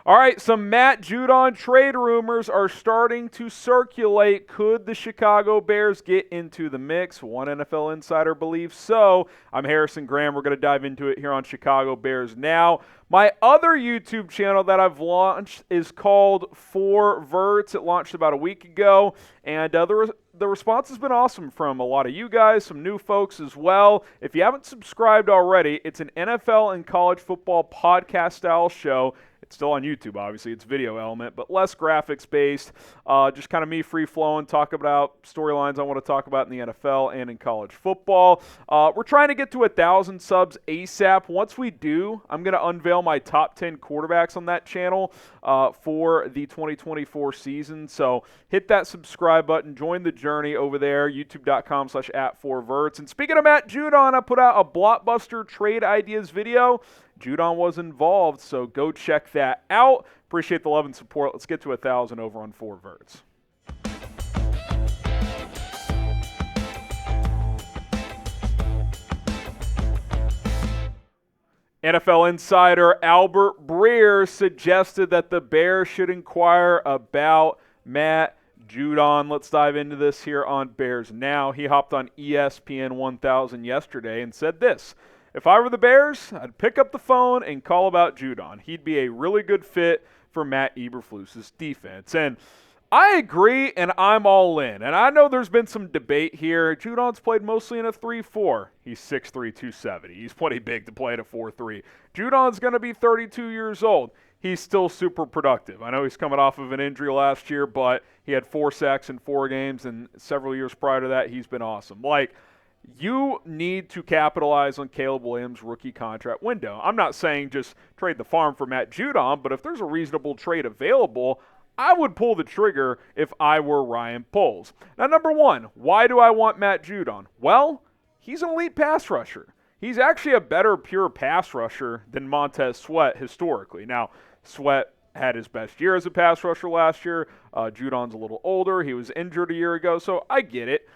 All right, some Matt Judon trade rumors are starting to circulate. Could the Chicago Bears get into the mix? One NFL insider believes so. I'm Harrison Graham. We're going to dive into it here on Chicago Bears Now. My other YouTube channel that I've launched is called 4 Verts. It launched about a week ago, and the response has been awesome from a lot of you guys, some new folks as well. If you haven't subscribed already, it's an NFL and college football podcast-style show. It's still on YouTube, obviously. It's video element, but less graphics-based. Just kind of me free-flowing, talk about storylines I want to talk about in the NFL and in college football. We're trying to get to 1,000 subs ASAP. Once we do, I'm going to unveil my top 10 quarterbacks on that channel for the 2024 season. So hit that subscribe button. Join the journey over there, youtube.com/@4verts. And speaking of Matt Judon, I put out a blockbuster trade ideas video. Judon was involved, so go check that out. Appreciate the love and support. Let's get to 1,000 over on 4 Verts. NFL insider Albert Breer suggested that the Bears should inquire about Matt Judon. Let's dive into this here on Bears Now. He hopped on ESPN 1000 yesterday and said this: "If I were the Bears, I'd pick up the phone and call about Judon. He'd be a really good fit for Matt Eberflus' defense." And I agree, and I'm all in. And I know there's been some debate here. Judon's played mostly in a 3-4. He's 6'3", 270. He's plenty big to play at a 4-3. Judon's going to be 32 years old. He's still super productive. I know he's coming off of an injury last year, but he had 4 sacks in 4 games, and several years prior to that, he's been awesome. You need to capitalize on Caleb Williams' rookie contract window. I'm not saying just trade the farm for Matt Judon, but if there's a reasonable trade available, I would pull the trigger if I were Ryan Poles. Now, number one, why do I want Matt Judon? Well, he's an elite pass rusher. He's actually a better pure pass rusher than Montez Sweat historically. Now, Sweat had his best year as a pass rusher last year. Judon's a little older. He was injured a year ago, so I get it.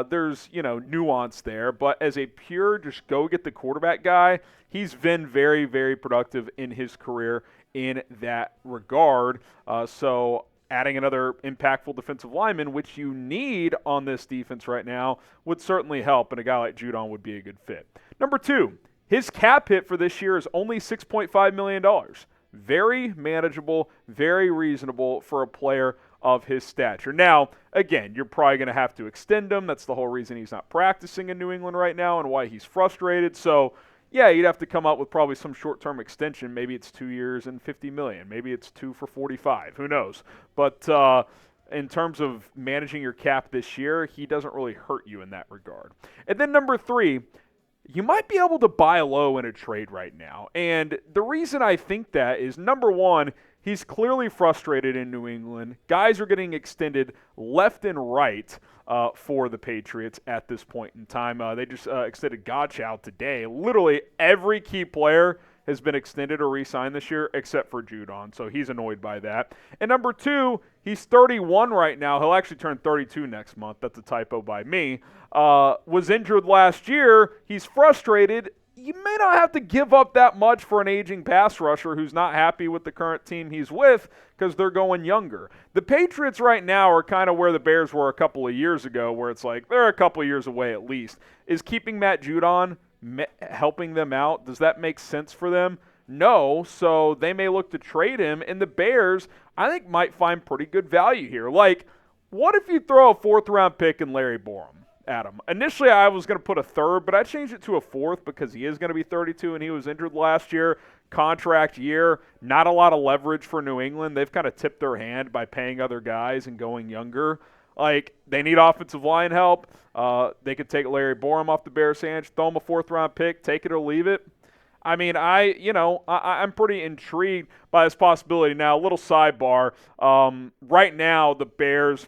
There's, nuance there. But as a pure just go get the quarterback guy, he's been very, very productive in his career in that regard. So adding another impactful defensive lineman, which you need on this defense right now, would certainly help, and a guy like Judon would be a good fit. Number two, his cap hit for this year is only $6.5 million. Very manageable, very reasonable for a player of his stature. Now, again, you're probably going to have to extend him. That's the whole reason he's not practicing in New England right now and why he's frustrated. So, yeah, you'd have to come up with probably some short-term extension. Maybe it's 2 years and $50 million. Maybe it's 2 for $45. Who knows? But in terms of managing your cap this year, he doesn't really hurt you in that regard. And then number three, you might be able to buy low in a trade right now. And the reason I think that is, number one, he's clearly frustrated in New England. Guys are getting extended left and right for the Patriots at this point in time. They just extended Godchild today. Literally every key player has been extended or re-signed this year except for Judon, so he's annoyed by that. And number two, he's 31 right now. He'll actually turn 32 next month. That's a typo by me. Was injured last year. He's frustrated. You may not have to give up that much for an aging pass rusher who's not happy with the current team he's with because they're going younger. The Patriots right now are kind of where the Bears were a couple of years ago, where it's like they're a couple of years away at least. Is keeping Matt Judon helping them out? Does that make sense for them? No, so they may look to trade him, and the Bears, I think, might find pretty good value here. What if you throw a 4th-round pick in Larry Borom at him? Initially, I was going to put a 3rd, but I changed it to a 4th because he is going to be 32 and he was injured last year. Contract year, not a lot of leverage for New England. They've kind of tipped their hand by paying other guys and going younger. They need offensive line help. They could take Larry Borom off the Bears' hands, throw him a 4th-round pick, take it or leave it. I mean, I'm pretty intrigued by this possibility. Now, a little sidebar. Right now, the Bears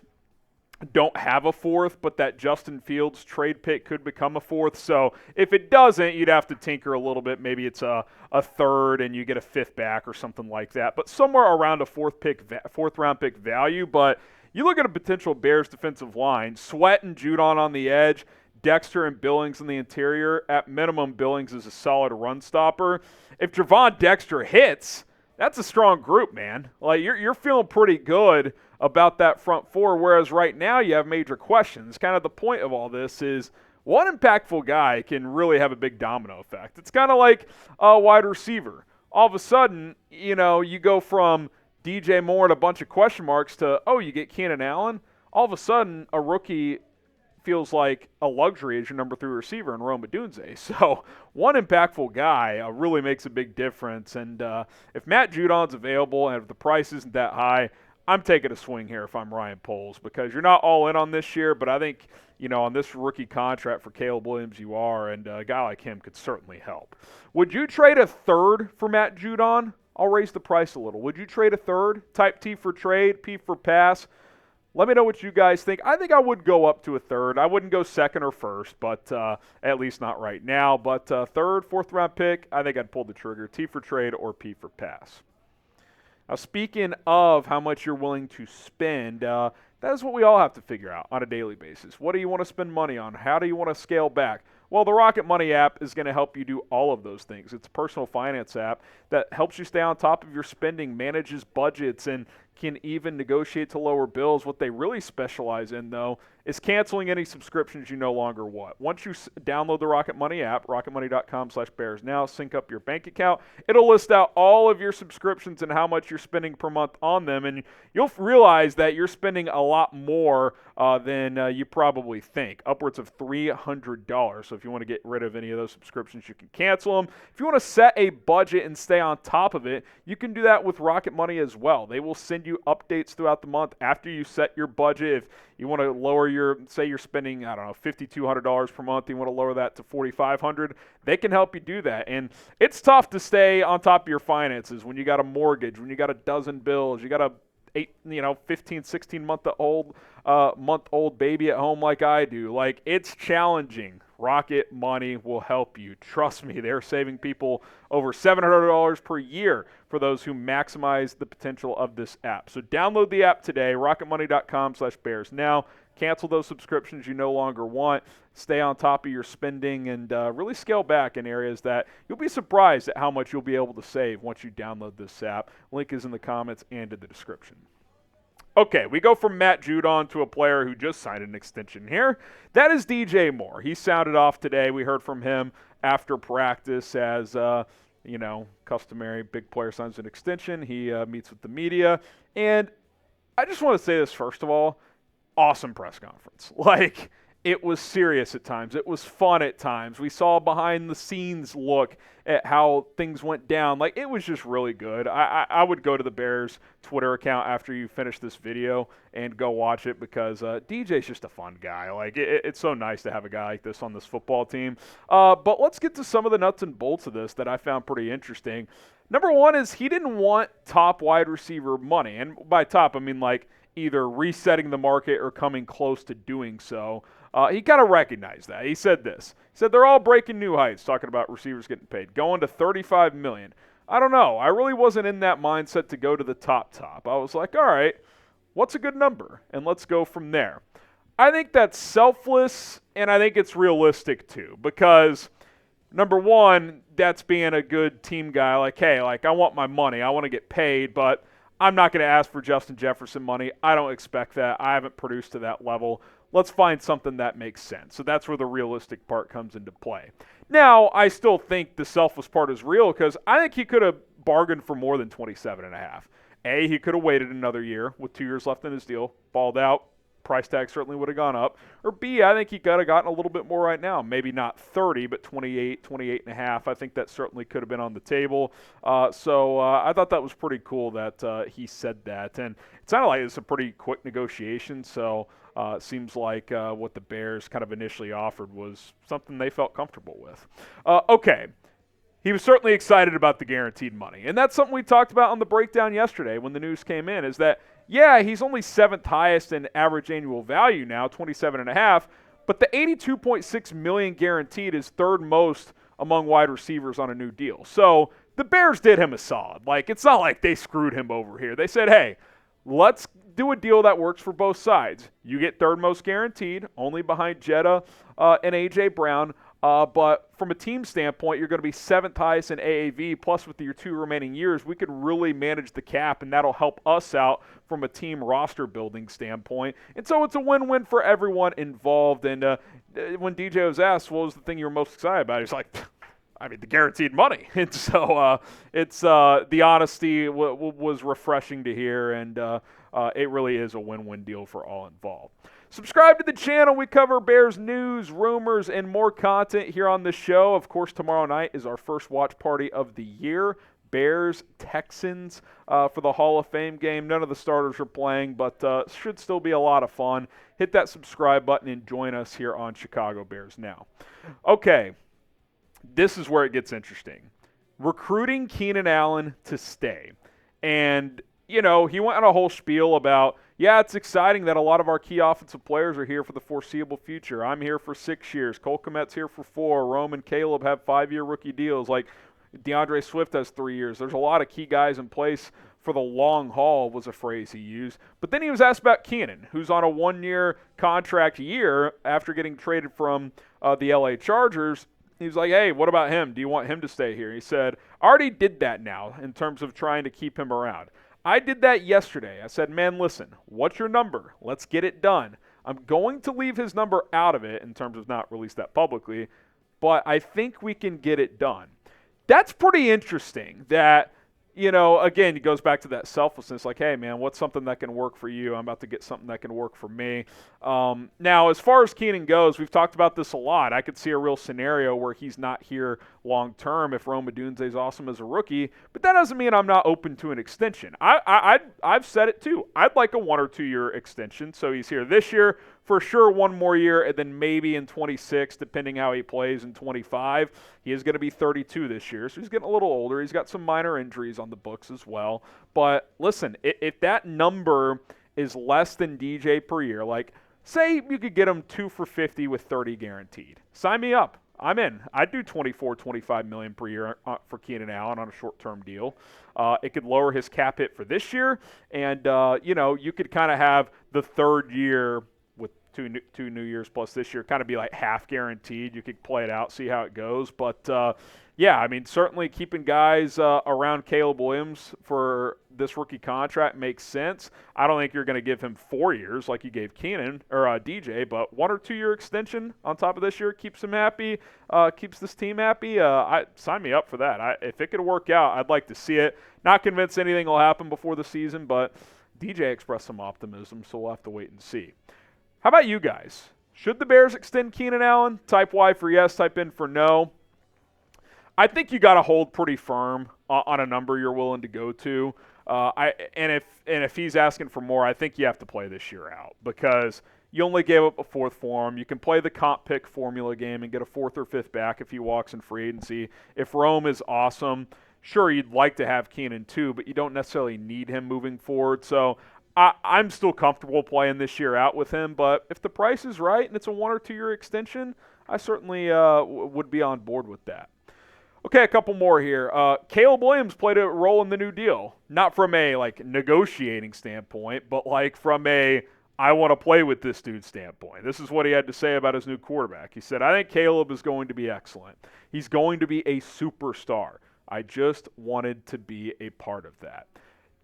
don't have a 4th, but that Justin Fields trade pick could become a 4th. So if it doesn't, you'd have to tinker a little bit. Maybe it's a 3rd and you get a 5th back or something like that. But somewhere around a 4th-round pick value. But you look at a potential Bears defensive line, Sweat and Judon on the edge, Dexter and Billings in the interior. At minimum, Billings is a solid run stopper. If Javon Dexter hits, that's a strong group, man. Like you're feeling pretty good about that front four, whereas right now you have major questions. Kind of the point of all this is one impactful guy can really have a big domino effect. It's kind of like a wide receiver. All of a sudden, you go from DJ Moore and a bunch of question marks to, you get Keenan Allen. All of a sudden, a rookie feels like a luxury as your number 3 receiver in Rome Odunze. So one impactful guy really makes a big difference. And if Matt Judon's available and if the price isn't that high, I'm taking a swing here if I'm Ryan Poles, because you're not all in on this year, but I think, on this rookie contract for Caleb Williams you are, and a guy like him could certainly help. Would you trade a third for Matt Judon? I'll raise the price a little. Would you trade a third? Type T for trade, P for pass. Let me know what you guys think. I think I would go up to a third. I wouldn't go second or first, but at least not right now. But third, fourth round pick, I think I'd pull the trigger. T for trade or P for pass. Now, speaking of how much you're willing to spend, that is what we all have to figure out on a daily basis. What do you want to spend money on? How do you want to scale back? Well, the Rocket Money app is going to help you do all of those things. It's a personal finance app that helps you stay on top of your spending, manages budgets, and can even negotiate to lower bills. What they really specialize in, though, is canceling any subscriptions you no longer want. Once you download the Rocket Money app, rocketmoney.com/bearsnow, sync up your bank account, it'll list out all of your subscriptions and how much you're spending per month on them, and you'll realize that you're spending a lot more than you probably think, upwards of $300. So if you want to get rid of any of those subscriptions, you can cancel them. If you want to set a budget and stay on top of it, you can do that with Rocket Money as well. They will send you updates throughout the month after you set your budget. If you want to lower say you're spending, $5,200 per month, you want to lower that to $4,500, they can help you do that. And it's tough to stay on top of your finances when you got a mortgage, when you got a dozen bills, you got a 15, 16-month-old baby at home like I do. Like, it's challenging. Rocket Money will help you. Trust me, they're saving people over $700 per year for those who maximize the potential of this app. So download the app today, rocketmoney.com/bearsnow. Cancel those subscriptions you no longer want. Stay on top of your spending and really scale back in areas that you'll be surprised at how much you'll be able to save once you download this app. Link is in the comments and in the description. Okay, we go from Matt Judon to a player who just signed an extension here. That is DJ Moore. He sounded off today. We heard from him after practice as, customary big player signs an extension. He meets with the media. And I just want to say this first of all. Awesome press conference. Like, it was serious at times. It was fun at times. We saw a behind-the-scenes look at how things went down. Like, it was just really good. I would go to the Bears Twitter account after you finish this video and go watch it because DJ's just a fun guy. Like, it's so nice to have a guy like this on this football team. But let's get to some of the nuts and bolts of this that I found pretty interesting. Number one is he didn't want top wide receiver money. And by top, I mean, like, either resetting the market or coming close to doing so. He kind of recognized that. He said this. He said, they're all breaking new heights, talking about receivers getting paid, going to $35 million. I don't know. I really wasn't in that mindset to go to the top. I was like, all right, what's a good number? And let's go from there. I think that's selfless, and I think it's realistic too, because number one, that's being a good team guy. Like, hey, I want my money. I want to get paid, but I'm not going to ask for Justin Jefferson money. I don't expect that. I haven't produced to that level. Let's find something that makes sense. So that's where the realistic part comes into play. Now, I still think the selfless part is real because I think he could have bargained for more than $27.5. A, he could have waited another year with 2 years left in his deal, balled out. Price tag certainly would have gone up. Or B, I think he could have gotten a little bit more right now. Maybe not 30, but 28.5. I think that certainly could have been on the table. So I thought that was pretty cool that he said that. And it sounded like it's a pretty quick negotiation. So it seems like what the Bears kind of initially offered was something they felt comfortable with. Okay. He was certainly excited about the guaranteed money. And that's something we talked about on the breakdown yesterday when the news came in, is that, yeah, he's only 7th highest in average annual value now, 27.5, but the $82.6 million guaranteed is 3rd most among wide receivers on a new deal. So the Bears did him a solid. Like, it's not like they screwed him over here. They said, hey, let's do a deal that works for both sides. You get 3rd most guaranteed, only behind Jetta and A.J. Brown. But from a team standpoint, you're going to be 7th highest in AAV, plus with your 2 remaining years, we could really manage the cap, and that'll help us out from a team roster building standpoint. And so it's a win-win for everyone involved. And when DJ was asked, what was the thing you were most excited about, he's like, the guaranteed money. And so it's the honesty was refreshing to hear, and it really is a win-win deal for all involved. Subscribe to the channel. We cover Bears news, rumors, and more content here on the show. Of course, tomorrow night is our first watch party of the year. Bears-Texans for the Hall of Fame game. None of the starters are playing, but should still be a lot of fun. Hit that subscribe button and join us here on Chicago Bears Now. Okay, this is where it gets interesting. Recruiting Keenan Allen to stay. And, he went on a whole spiel about, it's exciting that a lot of our key offensive players are here for the foreseeable future. I'm here for 6 years. Cole Kmet's here for 4. Rome and Caleb have 5-year rookie deals. Like, DeAndre Swift has 3 years. There's a lot of key guys in place for the long haul, was a phrase he used. But then he was asked about Keenan, who's on a 1-year contract year after getting traded from the LA Chargers. He was like, hey, what about him? Do you want him to stay here? He said, I already did that now in terms of trying to keep him around. I did that yesterday. I said, man, listen, what's your number? Let's get it done. I'm going to leave his number out of it in terms of not release that publicly, but I think we can get it done. That's pretty interesting that, again, it goes back to that selflessness, like, hey, man, what's something that can work for you? I'm about to get something that can work for me. Now, as far as Keenan goes, we've talked about this a lot. I could see a real scenario where he's not here long-term if Rome Odunze's awesome as a rookie, but that doesn't mean I'm not open to an extension. I've said it too. I'd like a 1 or 2 year extension, so he's here this year, for sure 1 more year, and then maybe in 26, depending how he plays in 25. He is going to be 32 this year, so he's getting a little older. He's got some minor injuries on the books as well. But listen, if that number is less than DJ per year, like say you could get him 2 for $50 with 30 guaranteed. Sign me up. I'm in. I'd do $24-25 million per year for Keenan Allen on a short-term deal. It could lower his cap hit for this year, and you could kind of have the 3rd year with two new years plus this year kind of be like half guaranteed. You could play it out, see how it goes. But, certainly keeping guys around Caleb Williams for this rookie contract makes sense. I don't think you're going to give him 4 years like you gave Keenan or DJ, but 1 or 2 year extension on top of this year keeps him happy, keeps this team happy. Sign me up for that. If it could work out, I'd like to see it. Not convinced anything will happen before the season, but DJ expressed some optimism, so we'll have to wait and see. How about you guys? Should the Bears extend Keenan Allen? Type Y for yes, type in for no. I think you got to hold pretty firm on a number you're willing to go to. If he's asking for more, I think you have to play this year out because you only gave up a 4th for him. You can play the comp pick formula game and get a 4th or 5th back if he walks in free agency. If Rome is awesome, sure, you'd like to have Keenan too, but you don't necessarily need him moving forward. So I'm still comfortable playing this year out with him, but if the price is right and it's a 1 or 2 year extension, I certainly would be on board with that. Okay, a couple more here. Caleb Williams played a role in the new deal, not from a negotiating standpoint, but from a I want to play with this dude standpoint. This is what he had to say about his new quarterback. He said, I think Caleb is going to be excellent. He's going to be a superstar. I just wanted to be a part of that.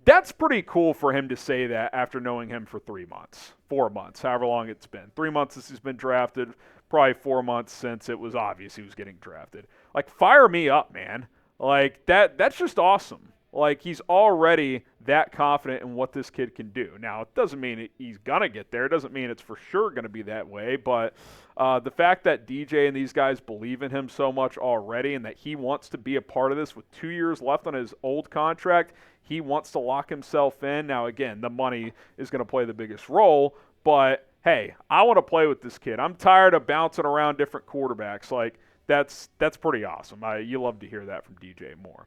That's pretty cool for him to say that after knowing him for 3 months, 4 months, however long it's been. 3 months since he's been drafted, probably 4 months since it was obvious he was getting drafted. Fire me up, man. That's just awesome. He's already that confident in what this kid can do. Now, it doesn't mean he's going to get there. It doesn't mean it's for sure going to be that way. But the fact that DJ and these guys believe in him so much already and that he wants to be a part of this with 2 years left on his old contract, he wants to lock himself in. Now, again, the money is going to play the biggest role. But, hey, I want to play with this kid. I'm tired of bouncing around different quarterbacks. That's pretty awesome. You love to hear that from DJ Moore.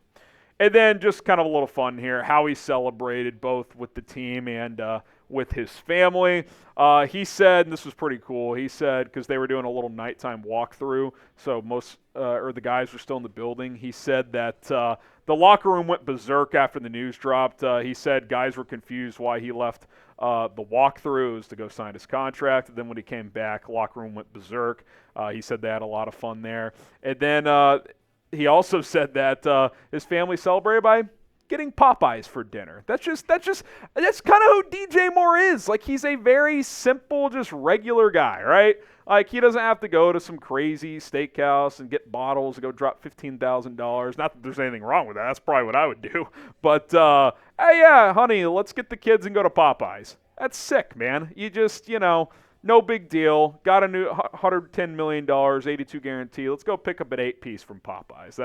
And then just kind of a little fun here, how he celebrated both with the team and with his family. He said, and this was pretty cool, he said, because they were doing a little nighttime walkthrough, so the guys were still in the building, he said that the locker room went berserk after the news dropped. He said guys were confused why he left the walkthroughs to go sign his contract. And then when he came back, locker room went berserk. He said they had a lot of fun there. And then he also said that his family celebrated by getting Popeyes for dinner. That's kind of who DJ Moore is. Like, he's a very simple, just regular guy, right? Like, he doesn't have to go to some crazy steakhouse and get bottles and go drop $15,000. Not that there's anything wrong with that. That's probably what I would do. But, hey, yeah, honey, let's get the kids and go to Popeyes. That's sick, man. You just, no big deal. Got a new $110 million, 82 guarantee. Let's go pick up an 8-piece from Popeyes.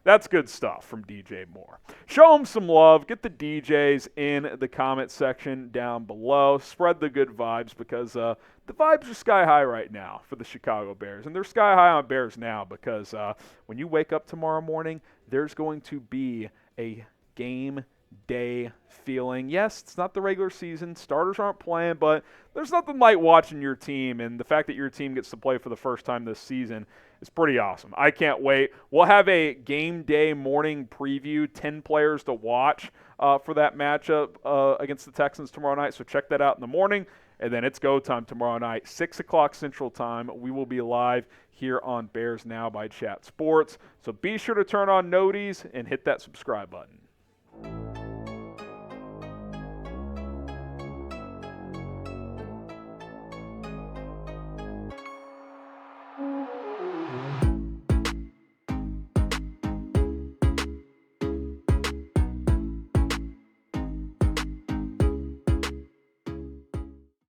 That's good stuff from DJ Moore. Show him some love. Get the DJs in the comment section down below. Spread the good vibes because the vibes are sky high right now for the Chicago Bears. And they're sky high on Bears now because when you wake up tomorrow morning, there's going to be a game day feeling. Yes, it's not the regular season. Starters aren't playing, but there's nothing like watching your team. And the fact that your team gets to play for the first time this season is pretty awesome. I can't wait. We'll have a game day morning preview, 10 players to watch for that matchup against the Texans tomorrow night. So check that out in the morning. And then it's go time tomorrow night, 6 o'clock Central Time. We will be live here on Bears Now by Chat Sports. So be sure to turn on noties and hit that subscribe button.